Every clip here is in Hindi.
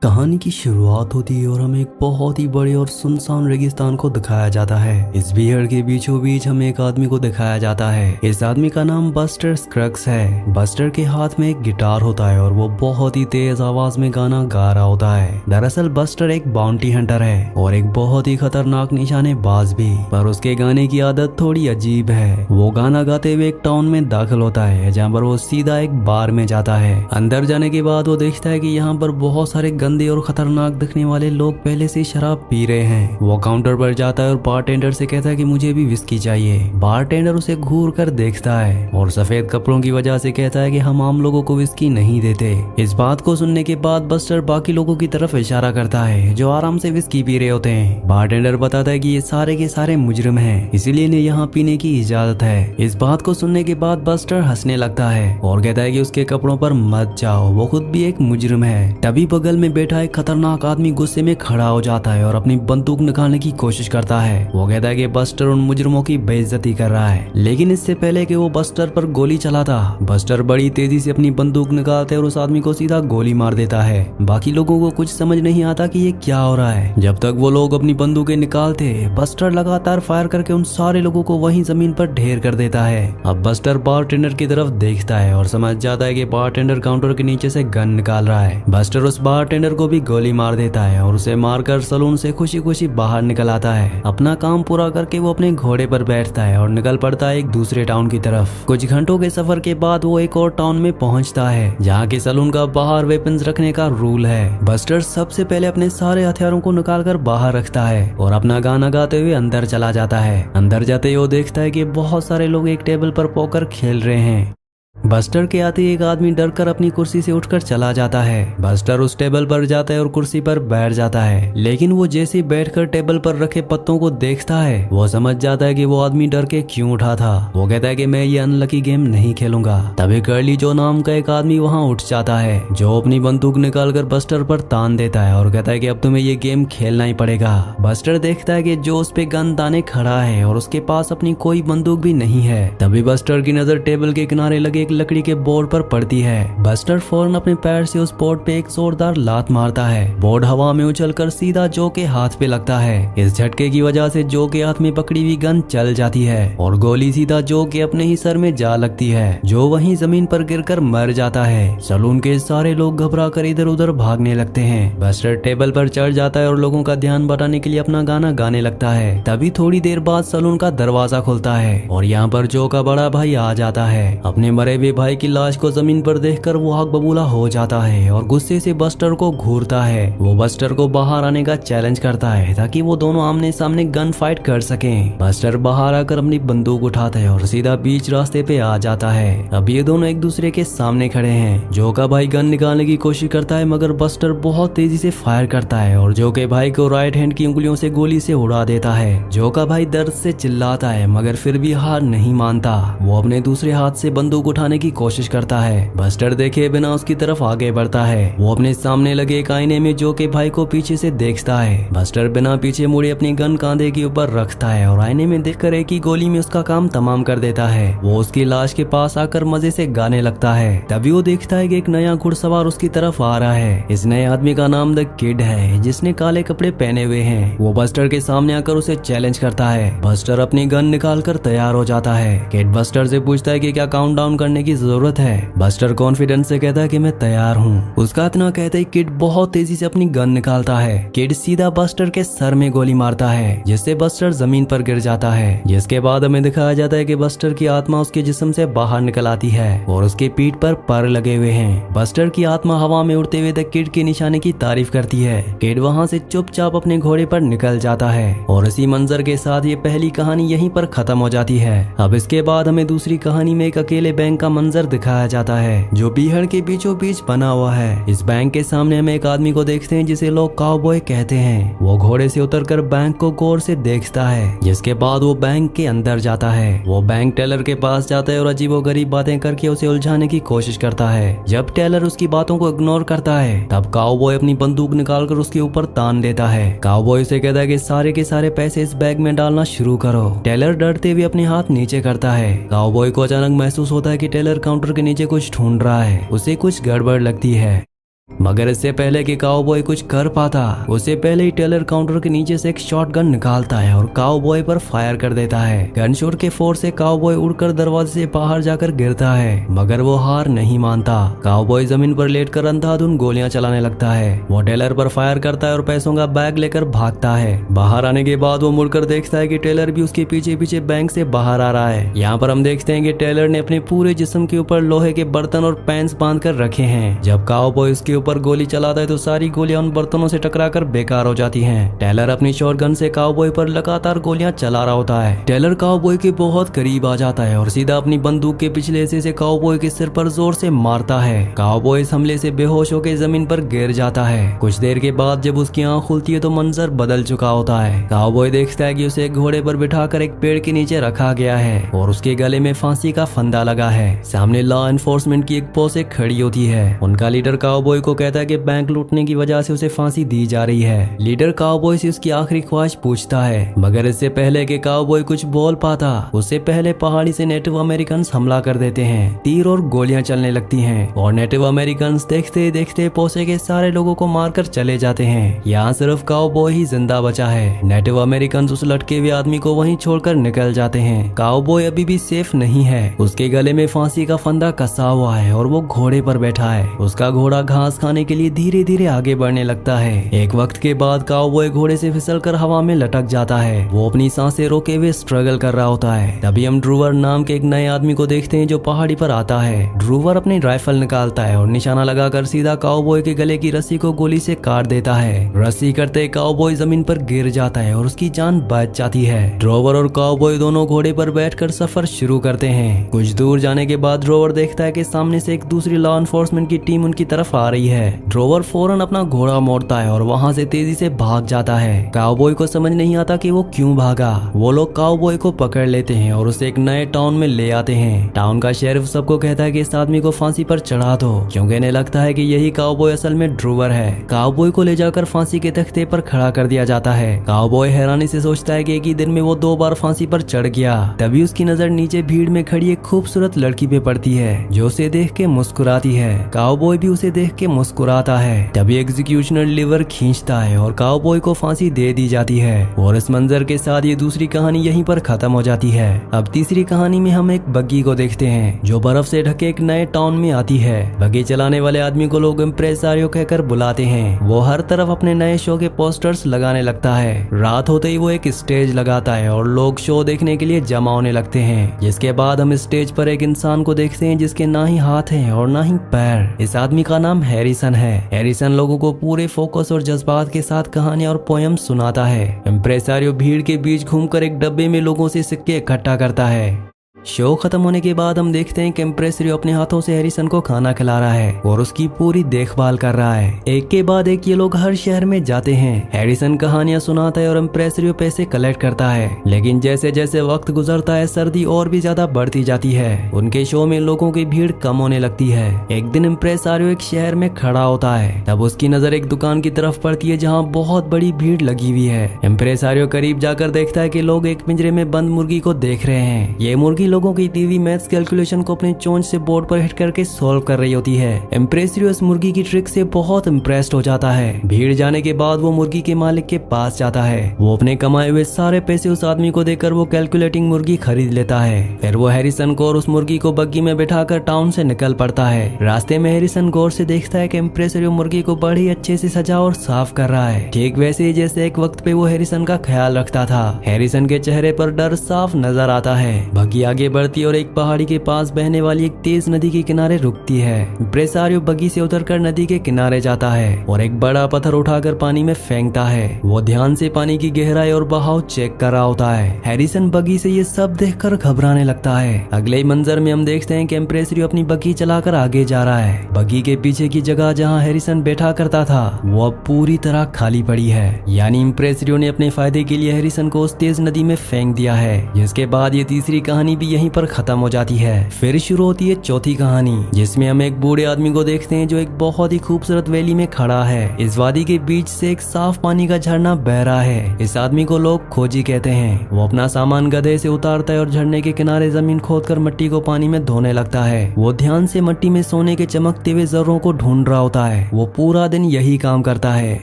कहानी की शुरुआत होती है और हमें एक बहुत ही बड़े और सुनसान रेगिस्तान को दिखाया जाता है। इस बिहड़ के बीचों बीच हमें एक आदमी को दिखाया जाता है। इस आदमी का नाम बस्टर स्क्रग्स है। बस्टर के हाथ में एक गिटार होता है और वो बहुत ही तेज आवाज में गाना गा रहा होता है। दरअसल बस्टर एक बाउंटी हंटर है और एक बहुत ही खतरनाक निशानेबाज भी, पर उसके गाने की आदत थोड़ी अजीब है। वो गाना गाते हुए एक टाउन में दाखिल होता है जहाँ पर वो सीधा एक बार में जाता है। अंदर जाने के बाद वो देखता है कि यहाँ पर बहुत सारे गंदे और खतरनाक दिखने वाले लोग पहले से शराब पी रहे हैं। वो काउंटर पर जाता है और बारटेंडर से कहता है कि मुझे भी विस्की चाहिए। बारटेंडर उसे घूर कर देखता है और सफेद कपड़ों की वजह से कहता है कि हम आम लोगों को विस्की नहीं देते। इस बात को सुनने के बाद बस्टर बाकी लोगों की तरफ इशारा करता है जो आराम से विस्की पी रहे होते हैं। बारटेंडर बताता है कि ये सारे के सारे मुजरिम हैं, इसीलिए इन्हें यहाँ पीने की इजाजत है। इस बात को सुनने के बाद बस्टर हंसने लगता है और कहता है कि उसके कपड़ों पर मत जाओ, वो खुद भी एक मुजरिम है। तभी बगल में बैठा एक खतरनाक आदमी गुस्से में खड़ा हो जाता है और अपनी बंदूक निकालने की कोशिश करता है। वो कहता है कि बस्टर उन मुजरिमों की बेइज्जती कर रहा है, लेकिन इससे पहले कि वो बस्टर पर गोली चलाता, बस्टर बड़ी तेजी से अपनी बंदूक निकालते और उस आदमी को सीधा गोली मार देता है। बाकी लोगों को कुछ समझ नहीं आता कि ये क्या हो रहा है। जब तक वो लोग अपनी बंदूकें निकालते, बस्टर लगातार फायर करके उन सारे लोगों को वहीं जमीन पर ढेर कर देता है। अब बस्टर बारटेंडर की तरफ देखता है और समझ जाता है कि बारटेंडर काउंटर के नीचे से गन निकाल रहा है। बस्टर उस बारटेंडर को भी गोली मार देता है और उसे मारकर सलून से खुशी खुशी बाहर निकल आता है। अपना काम पूरा करके वो अपने घोड़े पर बैठता है और निकल पड़ता है एक दूसरे टाउन की तरफ। कुछ घंटों के सफर के बाद वो एक और टाउन में पहुंचता है जहाँ के सलून का बाहर वेपन्स रखने का रूल है। बस्टर सबसे पहले अपने सारे हथियारों को निकाल कर बाहर रखता है और अपना गाना गाते हुए अंदर चला जाता है। अंदर जाते ही वो देखता है कि बहुत सारे लोग एक टेबल पर पोकर खेल रहे हैं। बस्टर के आते एक आदमी डरकर अपनी कुर्सी से उठकर चला जाता है। बस्टर उस टेबल पर जाता है और कुर्सी पर बैठ जाता है, लेकिन वो जैसे बैठकर टेबल पर रखे पत्तों को देखता है वो समझ जाता है कि वो आदमी डर के क्यों उठा था। वो कहता है कि मैं ये अनलकी गेम नहीं खेलूंगा। तभी कर्ली जो नाम का एक आदमी वहाँ उठ जाता है जो अपनी बंदूक निकालकर बस्टर पर तान देता है और कहता है कि अब तुम्हें ये गेम खेलना ही पड़ेगा। बस्टर देखता है कि जो उस पे गन ताने खड़ा है और उसके पास अपनी कोई बंदूक भी नहीं है। तभी बस्टर की नजर टेबल के किनारे लगे एक लकड़ी के बोर्ड पर पड़ती है। बस्टर फौरन अपने पैर से उस बोर्ड पे एक जोरदार लात मारता है। बोर्ड हवा में उछलकर सीधा जो के हाथ पे लगता है। इस झटके की वजह से जो के हाथ में पकड़ी हुई गन चल जाती है और गोली सीधा जो के अपने ही सर में जा लगती है। जो वहीं जमीन पर गिरकर मर जाता है। सलून के सारे लोग घबरा कर इधर उधर भागने लगते हैं। बस्टर टेबल पर चढ़ जाता है और लोगों का ध्यान बटाने के लिए अपना गाना गाने लगता है। तभी थोड़ी देर बाद सलून का दरवाजा खुलता है और यहाँ पर जो का बड़ा भाई आ जाता है। अपने मरे हुए भाई की लाश को जमीन पर देखकर वो आग बबूला हो जाता है और गुस्से से बस्टर को घूरता है। वो बस्टर को बाहर आने का चैलेंज करता है ताकि वो दोनों आमने सामने गन फाइट कर सकें। बस्टर बाहर आकर अपनी बंदूक उठाता है और सीधा बीच रास्ते पे आ जाता है। अब ये दोनों एक दूसरे के सामने खड़े हैं। जो का भाई गन निकालने की कोशिश करता है मगर बस्टर बहुत तेजी से फायर करता है और जो के भाई को राइट हैंड की उंगलियों से गोली से उड़ा देता है। जो का भाई दर्द से चिल्लाता है मगर फिर भी हार नहीं मानता। वो अपने दूसरे हाथ से बंदूक उठाने की कोशिश करता है। बस्टर देखे बिना उसकी तरफ आगे बढ़ता है। वो अपने सामने लगे एक आईने में जो के भाई को पीछे से देखता है। बस्टर बिना पीछे मुड़े अपनी गन कांधे के ऊपर रखता है और आईने में देखकर एक ही गोली में उसका काम तमाम कर देता है। वो उसकी लाश के पास आकर मजे से गाने लगता है। तभी वो देखता है कि एक नया घुड़सवार उसकी तरफ आ रहा है। इस नए आदमी का नाम द किड है जिसने काले कपड़े पहने हुए हैं। वो बस्टर के सामने आकर उसे चैलेंज करता है। बस्टर अपनी गन निकाल कर तैयार हो जाता है। किड बस्टर से पूछता है कि क्या काउंटडाउन करने की जरूरत है। बस्टर कॉन्फिडेंस से कहता है कि मैं तैयार हूँ। उसका इतना कहते ही किड बहुत तेजी से अपनी गन निकालता है। किड सीधा बस्टर के सर में गोली मारता है जिससे बस्टर जमीन पर गिर जाता है। जिसके बाद हमें दिखाया जाता है कि बस्टर की आत्मा उसके जिस्म से बाहर निकल आती है और उसके पीठ पर पर लगे हुए हैं। बस्टर की आत्मा हवा में उड़ते हुए द किड के निशाने की तारीफ करती है। किड वहाँ से चुपचाप अपने घोड़े पर निकल जाता है और इसी मंजर के साथ ये पहली कहानी यहीं पर खत्म हो जाती है। अब इसके बाद हमें दूसरी कहानी में एक अकेले बैंक का मंजर दिखाया जाता है जो बिहड़ के बीचों बीच बना हुआ है। इस बैंक के सामने हम एक आदमी को देखते हैं जिसे लोग काउबॉय कहते हैं। वो घोड़े से उतरकर बैंक को गौर से देखता है जिसके बाद वो बैंक के अंदर जाता है। वो बैंक टेलर के पास जाता है और अजीबोगरीब बातें करके उसे उलझाने की कोशिश करता है। जब टेलर उसकी बातों को इग्नोर करता है तब काउबॉय अपनी बंदूक निकालकर उसके ऊपर तान देता है। काउबॉय उसे कहता है कि सारे के सारे पैसे इस बैग में डालना शुरू करो। टेलर डरते हुए अपने हाथ नीचे करता है। काउबॉय को अचानक महसूस होता है कि टेलर काउंटर के नीचे कुछ ढूंढ रहा है। उसे कुछ गड़बड़ लगती है। मगर इससे पहले कि काउबॉय कुछ कर पाता, उससे पहले ही टेलर काउंटर के नीचे से एक शॉटगन निकालता है और काउबॉय पर फायर कर देता है। गनशॉट के फोर्स से काउबॉय उड़कर दरवाजे से बाहर जाकर गिरता है, मगर वो हार नहीं मानता। काउबॉय जमीन पर लेटकर अंधाधुंध गोलियां चलाने लगता है। वो टेलर पर फायर करता है और पैसों का बैग लेकर भागता है। बाहर आने के बाद वो मुड़कर देखता है कि टेलर भी उसके पीछे पीछे बैंक से बाहर आ रहा है। यहाँ पर हम देखते हैं कि टेलर ने अपने पूरे जिस्म के ऊपर लोहे के बर्तन और पैंस बांध कर रखे हैं। जब काउबॉय उसके ऊपर गोली चलाता है तो सारी गोलियां उन बर्तनों से टकराकर बेकार हो जाती हैं। टेलर अपनी शॉटगन से काउबॉय पर लगातार गोलियां चला रहा होता है। टेलर काउबॉय के बहुत करीब आ जाता है और सीधा अपनी बंदूक के पिछले हिस्से से काउबॉय के सिर पर जोर से मारता है। काउबॉय इस हमले से बेहोश होकर जमीन पर गिर जाता है। कुछ देर के बाद जब उसकी आंख खुलती है तो मंजर बदल चुका होता है। काउबॉय देखता है कि उसे एक घोड़े पर बिठाकर एक पेड़ के नीचे रखा गया है और उसके गले में फांसी का फंदा लगा है। सामने लॉ एनफोर्समेंट की एक पोसे खड़ी होती है। उनका लीडर काउबॉय को कहता है कि बैंक लूटने की वजह से उसे फांसी दी जा रही है। लीडर काउबॉय से उसकी आखिरी ख्वाहिश पूछता है, मगर इससे पहले कि काउबॉय कुछ बोल पाता, उससे पहले पहाड़ी से नेटिव अमेरिकन हमला कर देते हैं। तीर और गोलियां चलने लगती हैं और नेटिव अमेरिकन देखते देखते पोसे के सारे लोगों को मारकर चले जाते हैं। यहाँ सिर्फ काउबॉय ही जिंदा बचा है। नेटिव अमेरिकन उस लटके हुए आदमी को वहीं छोड़कर निकल जाते हैं। काउबॉय अभी भी सेफ नहीं है। उसके गले में फांसी का फंदा कसा हुआ है और वो घोड़े पर बैठा है। उसका घोड़ा घास खाने के लिए धीरे धीरे आगे बढ़ने लगता है। एक वक्त के बाद काउबॉय घोड़े से फिसलकर हवा में लटक जाता है। वो अपनी सांसें रोके हुए स्ट्रगल कर रहा होता है। तभी हम ड्रूवर नाम के एक नए आदमी को देखते हैं जो पहाड़ी पर आता है। ड्रूवर अपनी राइफल निकालता है और निशाना लगाकर सीधा काउबॉय के गले की रस्सी को गोली से काट देता है। रस्सी करते काउबॉय जमीन पर गिर जाता है और उसकी जान बच जाती है। ड्रोवर और काउबॉय दोनों घोड़े पर बैठकर सफर शुरू करते हैं। कुछ दूर जाने के बाद ड्रोवर देखता है कि सामने से एक दूसरी लॉ एनफोर्समेंट की टीम उनकी तरफ आ रही है। ड्रोवर फौरन अपना घोड़ा मोड़ता है और वहां से तेजी से भाग जाता है। काउबॉय को समझ नहीं आता कि वो क्यों भागा। वो लोग काउबॉय को पकड़ लेते हैं और उसे एक नए टाउन में ले आते हैं। टाउन का शेरिफ सबको कहता है कि इस आदमी को फांसी पर चढ़ा दो, क्योंकि इन्हें लगता है कि यही काउबॉय असल में ड्रूवर है। काउबॉय को ले जाकर फांसी के तख्ते पर खड़ा कर दिया जाता है। काउबॉय हैरानी से सोचता है कि एक ही दिन में वो 2 बार फांसी पर चढ़ गया। तभी उसकी नजर नीचे भीड़ में खड़ी एक खूबसूरत लड़की पे पड़ती है जो उसे देख के मुस्कुराती है। काउबॉय भी उसे देख के मुस्कुराता है। तभी एग्जीक्यूशनर लीवर खींचता है और काउबॉय को फांसी दे दी जाती है। और इस मंजर के साथ ये दूसरी कहानी यहीं पर खत्म हो जाती है। अब तीसरी कहानी में हम एक बग्गी को देखते हैं जो बर्फ से ढके एक नए टाउन में आती है। बग्गी चलाने वाले आदमी को लोग इम्प्रेसारियो कहकर बुलाते हैं। वो हर तरफ अपने नए शो के पोस्टर्स लगाने लगता है। रात होते ही वो एक स्टेज लगाता है और लोग शो देखने के लिए जमा होने लगते हैं। जिसके बाद हम स्टेज पर एक इंसान को देखते हैं जिसके ना ही हाथ हैं और ना ही पैर। इस आदमी का नाम हैरिसन है। हैरिसन लोगों को पूरे फोकस और जज्बात के साथ कहानियां और पोयम सुनाता है। इम्प्रेसारियो भीड़ के बीच घूमकर एक डब्बे में लोगों से सिक्के इकट्ठा करता है। शो खत्म होने के बाद हम देखते हैं कि इम्प्रेसरियो अपने हाथों से हैरिसन को खाना खिला रहा है और उसकी पूरी देखभाल कर रहा है। एक के बाद एक ये लोग हर शहर में जाते हैं। हैरिसन कहानियां सुनाता है और इम्प्रेसरियो पैसे कलेक्ट करता है। लेकिन जैसे जैसे वक्त गुजरता है सर्दी और भी ज्यादा बढ़ती जाती है। उनके शो में लोगों की भीड़ कम होने लगती है। एक दिन इम्प्रेसरियो एक शहर में खड़ा होता है। तब उसकी नजर एक दुकान की तरफ पड़ती है जहाँ बहुत बड़ी भीड़ लगी हुई है। इम्प्रेसरियो करीब जाकर देखता है कि लोग एक पिंजरे में बंद मुर्गी को देख रहे हैं। ये मुर्गी लोगों की टीवी मैथ्स कैलकुलेशन को अपने चोंच से बोर्ड पर हिट करके सॉल्व कर रही होती है। इम्प्रेसरियो इस मुर्गी की ट्रिक से बहुत इम्प्रेस्ड हो जाता है। भीड़ जाने के बाद वो मुर्गी के मालिक के पास जाता है। वो अपने कमाए हुए सारे पैसे उस आदमी को देकर वो कैलकुलेटिंग मुर्गी खरीद लेता है। फिर वो हैरिसन को और उस मुर्गी को बग्गी में बिठाकर टाउन से निकल पड़ता है। रास्ते में हैरिसन गौर से देखता है कि इम्प्रेसरियो मुर्गी को बड़ी अच्छे से सजा और साफ कर रहा है, ठीक वैसे ही जैसे एक वक्त पे वो हैरिसन का ख्याल रखता था। हैरिसन के चेहरे पर डर साफ नजर आता है। बग्गी आगे बढ़ती और एक पहाड़ी के पास बहने वाली एक तेज नदी के किनारे रुकती है। इम्प्रेसारियो बग्गी से उतरकर नदी के किनारे जाता है और एक बड़ा पत्थर उठाकर पानी में फेंकता है। वो ध्यान से पानी की गहराई और बहाव चेक कर रहा होता है। हैरिसन बग्गी से ये सब देखकर घबराने लगता है। अगले ही मंजर में हम देखते हैं कि इम्प्रेसरियो अपनी बग्गी चलाकर आगे जा रहा है। बग्गी के पीछे की जगह जहाँ हैरिसन बैठा करता था वो अब पूरी तरह खाली पड़ी है। यानी इम्प्रेसरियो ने अपने फायदे के लिए हैरिसन को उस तेज नदी में फेंक दिया है। जिसके बाद ये तीसरी कहानी भी यहीं पर खत्म हो जाती है। फिर शुरू होती है चौथी कहानी, जिसमें हम एक बूढ़े आदमी को देखते हैं जो एक बहुत ही खूबसूरत वैली में खड़ा है। इस वादी के बीच से एक साफ पानी का झरना बह रहा है। इस आदमी को लोग खोजी कहते हैं। वो अपना सामान गधे से उतारता है और झरने के किनारे जमीन खोदकर मिट्टी को पानी में धोने लगता है। वो ध्यान से मिट्टी में सोने के चमकते हुए जर्रों को ढूंढ रहा होता है। वो पूरा दिन यही काम करता है।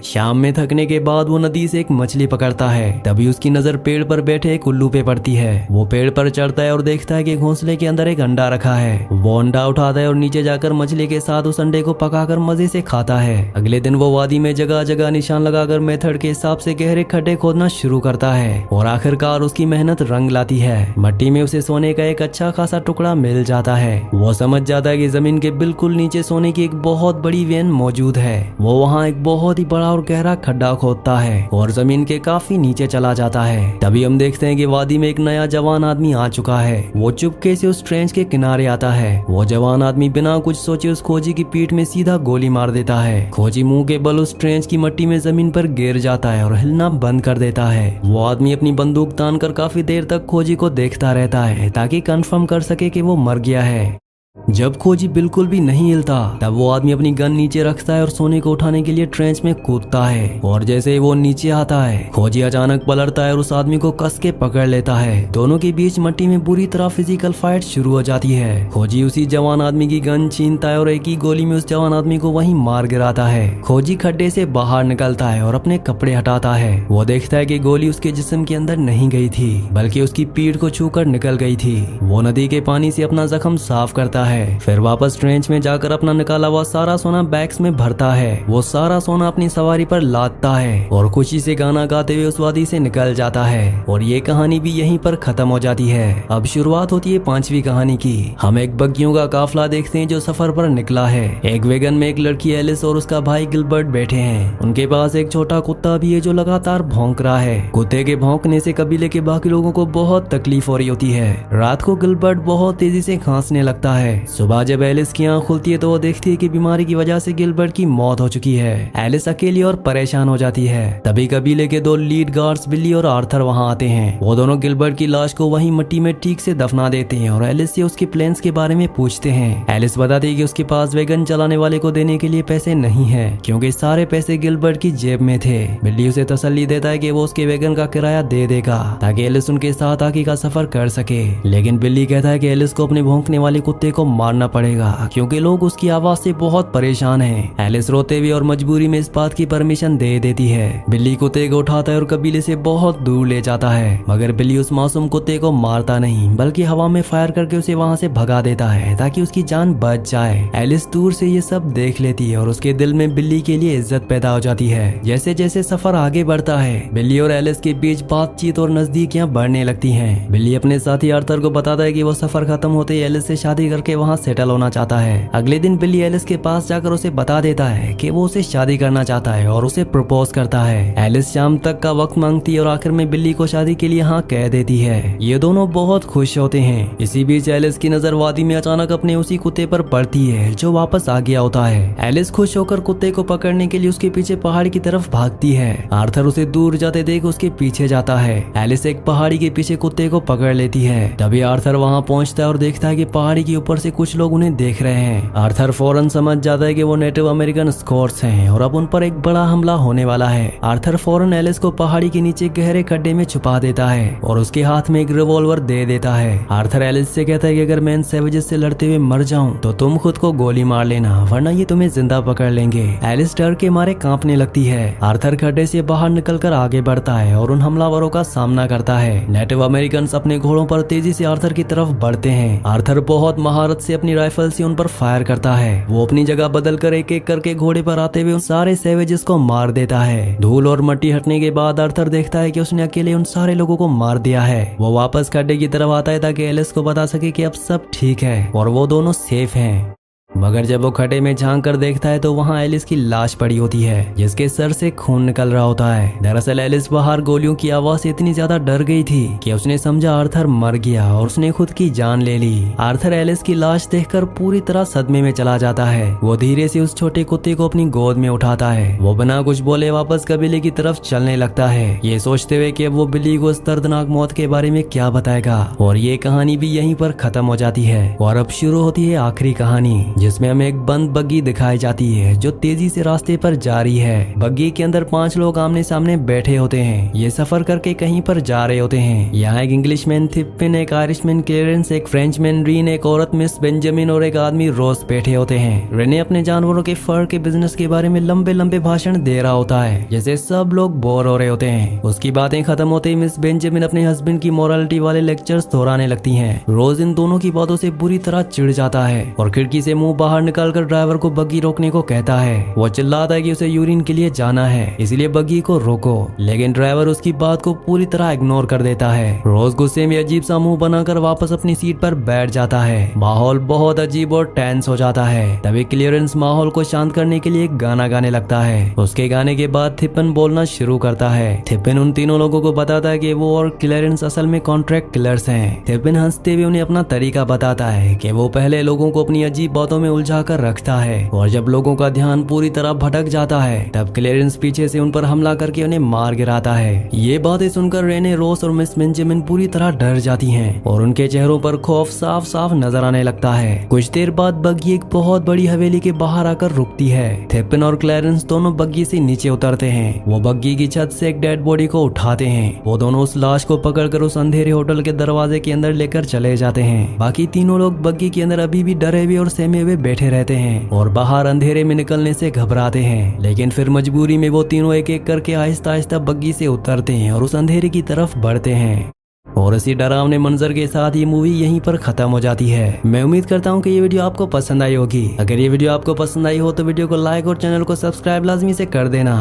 शाम में थकने के बाद वो नदी से एक मछली पकड़ता है। तभी उसकी नजर पेड़ पर बैठे एक उल्लू पे पड़ती है। वो पेड़ पर चढ़ता है और देखता है कि घोंसले के अंदर एक अंडा रखा है। वो अंडा उठाता है और नीचे जाकर मछली के साथ उस अंडे को पकाकर मजे से खाता है। अगले दिन वो वादी में जगह जगह निशान लगाकर मेथड के हिसाब से गहरे खड्डे खोदना शुरू करता है और आखिरकार उसकी मेहनत रंग लाती है। मिट्टी में उसे सोने का एक अच्छा खासा टुकड़ा मिल जाता है। वो समझ जाता है कि जमीन के बिल्कुल नीचे सोने की एक बहुत बड़ी वेन मौजूद है। वो वहाँ एक बहुत ही बड़ा और गहरा खड्डा खोदता है और जमीन के काफी नीचे चला जाता है। तभी हम देखते हैं कि वादी में एक नया जवान आदमी आ चुका है। वो चुपके से उस ट्रेंच के किनारे आता है। वो जवान आदमी बिना कुछ सोचे उस खोजी की पीठ में सीधा गोली मार देता है। खोजी मुंह के बल उस ट्रेंच की मिट्टी में जमीन पर गिर जाता है और हिलना बंद कर देता है। वो आदमी अपनी बंदूक तान कर काफी देर तक खोजी को देखता रहता है ताकि कंफर्म कर सके कि वो मर गया है। जब खोजी बिल्कुल भी नहीं हिलता तब वो आदमी अपनी गन नीचे रखता है और सोने को उठाने के लिए ट्रेंच में कूदता है। और जैसे ही वो नीचे आता है खोजी अचानक पलटता है और उस आदमी को कस के पकड़ लेता है। दोनों के बीच मिट्टी में बुरी तरह फिजिकल फाइट शुरू हो जाती है। खोजी उसी जवान आदमी की गन छीनता है और एक ही गोली में उस जवान आदमी को वहीं मार गिराता है। खोजी खड्डे से बाहर निकलता है और अपने कपड़े हटाता है। वो देखता है कि गोली उसके जिस्म के अंदर नहीं गई थी बल्कि उसकी पीठ को छूकर निकल गई थी। वो नदी के पानी से अपना जख्म साफ करता है। फिर वापस ट्रेंच में जाकर अपना निकाला हुआ सारा सोना बैग्स में भरता है। वो सारा सोना अपनी सवारी पर लादता है और खुशी से गाना गाते हुए उस वादी से निकल जाता है। और ये कहानी भी यहीं पर खत्म हो जाती है। अब शुरुआत होती है पांचवी कहानी की। हम एक बग्गियों का काफिला देखते हैं जो सफर पर निकला है। एक वैगन में एक लड़की एलिस और उसका भाई गिलबर्ट बैठे हैं। उनके पास एक छोटा कुत्ता भी है जो लगातार भौंक रहा है। कुत्ते के भौंकने से कबीले के बाकी लोगों को बहुत तकलीफ हो रही होती है। रात को गिलबर्ट बहुत तेजी से खांसने लगता है। सुबह जब एलिस की आंख खुलती है तो वो देखती है कि बीमारी की वजह से गिलबर्ट की मौत हो चुकी है। एलिस अकेली और परेशान हो जाती है। तभी कबीले के दो लीड गार्ड्स बिल्ली और आर्थर वहां आते हैं। वो दोनों गिलबर्ट की लाश को वहीं मिट्टी में ठीक से दफना देते हैं और एलिस से उसके प्लान्स के बारे में पूछते हैं। एलिस बताती है कि उसके पास वैगन चलाने वाले को देने के लिए पैसे नहीं है क्योंकि सारे पैसे गिलबर्ट की जेब में थे। बिल्ली उसे तसल्ली देता है कि वो उसके वैगन का किराया दे देगा ताकि एलिस उनके साथ आगे का सफर कर सके। लेकिन बिल्ली कहता है कि एलिस को अपने भौंकने वाले कुत्ते को मारना पड़ेगा क्योंकि लोग उसकी आवाज से बहुत परेशान हैं। एलिस रोते हुए और मजबूरी में इस बात की परमिशन दे देती है। बिल्ली कुत्ते को उठाता है और कबीले से बहुत दूर ले जाता है मगर बिल्ली उस मासूम कुत्ते को मारता नहीं बल्कि हवा में फायर करके उसे वहां से भगा देता है ताकि उसकी जान बच जाए। एलिस दूर से ये सब देख लेती है और उसके दिल में बिल्ली के लिए इज्जत पैदा हो जाती है। जैसे जैसे सफर आगे बढ़ता है बिल्ली और एलिस के बीच बातचीत और नजदीकियां बढ़ने लगती हैं। बिल्ली अपने साथी आर्थर को बताता है कि वो सफर खत्म होते ही एलिस से शादी करके वहां सेटल होना चाहता है। अगले दिन बिल्ली एलिस के पास जाकर उसे बता देता है कि वो उसे शादी करना चाहता है और उसे प्रपोज करता है। एलिस शाम तक का वक्त मांगती है और आखिर में बिल्ली को शादी के लिए हाँ कह देती है। ये दोनों बहुत खुश होते हैं। इसी बीच एलिस की नजर वादी में अचानक अपने उसी कुत्ते पर पड़ती है जो वापस आ गया होता है। एलिस खुश होकर कुत्ते को पकड़ने के लिए उसके पीछे पहाड़ी की तरफ भागती है। आर्थर उसे दूर जाते देख उसके पीछे जाता है। एलिस एक पहाड़ी के पीछे कुत्ते को पकड़ लेती है। तभी आर्थर वहाँ पहुँचता है और देखता है कि पहाड़ी के ऊपर से कुछ लोग उन्हें देख रहे हैं। आर्थर फौरन समझ जाता है कि वो नेटिव अमेरिकन स्कॉट्स हैं और अब उन पर एक बड़ा हमला होने वाला है। आर्थर फौरन एलिस को पहाड़ी के नीचे गहरे खड्डे में छुपा देता है और उसके हाथ में एक रिवॉल्वर दे देता है। आर्थर एलिस से कहता है कि अगर मैं इन सैवेजेस से लड़ते हुए मर जाऊं तो तुम खुद को गोली मार लेना वरना ये तुम्हें जिंदा पकड़ लेंगे। एलिस डर के मारे कांपने लगती है। आर्थर खड्डे से बाहर निकलकर आगे बढ़ता है और उन हमलावरों का सामना करता है। नेटिव अमेरिकन अपने घोड़ों पर तेजी से आर्थर की तरफ बढ़ते हैं। आर्थर बहुत महारत से अपनी राइफल से उन पर फायर करता है। वो अपनी जगह बदल कर एक एक करके घोड़े पर आते हुए उन सारे सैवेजेस को मार देता है। धूल और मिट्टी हटने के बाद आर्थर देखता है कि उसने अकेले उन सारे लोगों को मार दिया है। वो वापस खड्डे की तरफ आता है ताकि एलिस को बता सके कि अब सब ठीक है और वो दोनों सेफ हैं। मगर जब वो खड्डे में झांक कर देखता है तो वहाँ एलिस की लाश पड़ी होती है जिसके सर से खून निकल रहा होता है। दरअसल एलिस बाहर गोलियों की आवाज से इतनी ज्यादा डर गई थी कि उसने समझा आर्थर मर गया और उसने खुद की जान ले ली। आर्थर एलिस की लाश देखकर पूरी तरह सदमे में चला जाता है। वो धीरे से उस छोटे कुत्ते को अपनी गोद में उठाता है। वो बिना कुछ बोले वापस कबीले की तरफ चलने लगता है, ये सोचते हुए कि अब वो बिल्ली को इस दर्दनाक मौत के बारे में क्या बताएगा। और ये कहानी भी यहीं पर खत्म हो जाती है और अब शुरू होती है आखिरी कहानी, जिसमें हमें एक बंद बग्गी दिखाई जाती है जो तेजी से रास्ते पर जा रही है। बग्गी के अंदर 5 लोग आमने सामने बैठे होते हैं। ये सफर करके कहीं पर जा रहे होते हैं। यहाँ एक इंग्लिशमैन थिप्पिन, एक आयरिशमैन क्लेरेंस, एक फ्रेंचमैन रीन, एक औरत मिस बेंजामिन और एक आदमी रोज बैठे होते हैं। रेने अपने जानवरों के फर के बिजनेस के बारे में लंबे लंबे भाषण दे रहा होता है जैसे सब लोग बोर हो रहे होते हैं। उसकी बातें खत्म होते ही मिस बेंजामिन अपने हस्बैंड की मोरालिटी वाले लेक्चर्स दोहराने लगती हैं। रोज इन दोनों की बातों से बुरी तरह चिढ़ जाता है और खिड़की से मुंह बाहर निकालकर ड्राइवर को बग्गी रोकने को कहता है। वो चिल्लाता है कि उसे यूरिन के लिए जाना है, इसलिए बग्गी को रोको, लेकिन ड्राइवर उसकी बात को पूरी तरह इग्नोर कर देता है। रोज गुस्से में अजीब सा मुंह बनाकर वापस अपनी सीट पर बैठ जाता है। माहौल बहुत अजीब और टेंस हो जाता है। तभी क्लियरेंस माहौल को शांत करने के लिए एक गाना गाने लगता है। उसके गाने के बाद थिप्पिन बोलना शुरू करता है। थिप्पिन उन तीनों लोगों को बताता है कि वो और क्लियरेंस असल में कॉन्ट्रैक्ट किलर्स हैं। थिप्पिन हंसते हुए उन्हें अपना तरीका बताता है कि वो पहले लोगों को अपनी अजीब बातों में उलझा कर रखता है और जब लोगों का ध्यान पूरी तरह भटक जाता है तब क्लेरेंस पीछे से उन पर हमला करके उन्हें मार गिराता है। ये बातें सुनकर रेने, रोस और मिस बेंजामिन पूरी तरह डर जाती हैं और उनके चेहरों पर खौफ साफ साफ नजर आने लगता है। कुछ देर बाद बग्गी एक बहुत बड़ी हवेली के बाहर आकर रुकती है। थिप्पिन और क्लेरेंस दोनों बग्गी से नीचे उतरते हैं। वो बग्गी की छत से एक डेड बॉडी को उठाते हैं। वो दोनों उस लाश को पकड़कर उस अंधेरे होटल के दरवाजे के अंदर लेकर चले जाते हैं। बाकी तीनों लोग बग्गी के अंदर अभी भी डरे हुए और सहमे हुए बैठे रहते हैं और बाहर अंधेरे में निकलने से घबराते हैं। लेकिन फिर मजबूरी में वो तीनों एक एक करके आहिस्ता आहिस्ता बग्गी से उतरते हैं और उस अंधेरे की तरफ बढ़ते हैं। और इसी डरावने मंजर के साथ ये मूवी यहीं पर खत्म हो जाती है। मैं उम्मीद करता हूँ कि ये वीडियो आपको पसंद आई होगी। अगर ये वीडियो आपको पसंद आई हो तो वीडियो को लाइक और चैनल को सब्सक्राइब लाजमी से कर देना।